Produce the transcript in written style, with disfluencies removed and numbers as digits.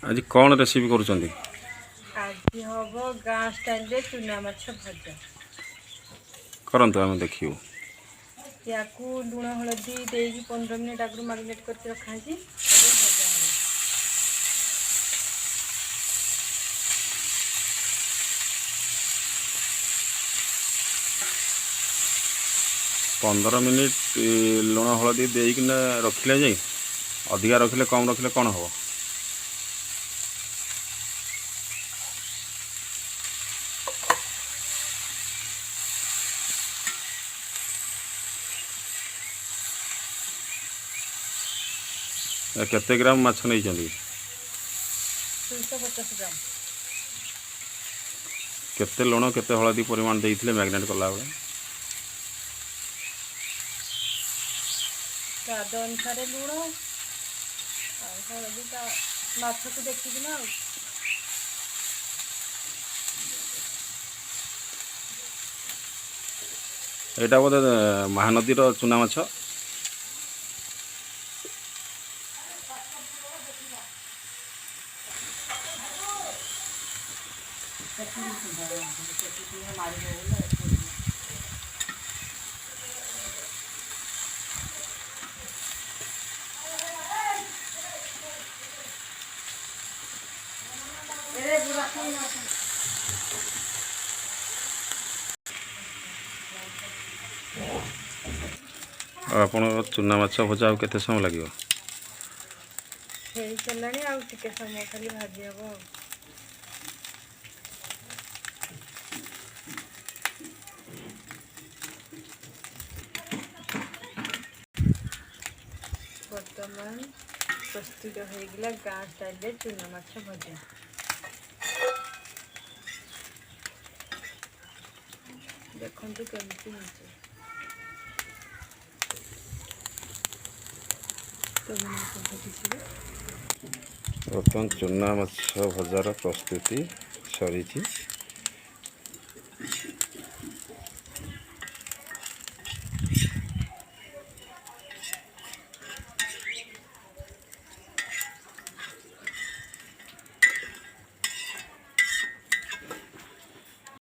आज कौन रेसिपी करुँच आज हम गाँ स्टाइल रे चूना माछ भजा करंतु आम देखियो या लुण हलदी दे 15 मिनट आगु मैरिनेट करके रखा है। भजा 15 मिनिट लुण हलदी देकिना रखिले जाई अधिका रखिले कम रखिले कौन हम केते ग्राम माछ नहीं 250 ग्राम केते लुण केते हलदी परिमाण देइथिले मैरिनेट कला बेले स्वाद अनुसार लुण हलदी माछ को देखिकिना एटा बोधे महानदी चूना माछ आपण चूना माछ भजा आ केते समय लगे चलानी आ समय खाली भाजी हम बर्तमान प्रस्तुत होगा गाँ स्टाइल रे चूना माछ भजा देखु केमती बर्तमान चूना माछ भजार प्रस्तुति सरी।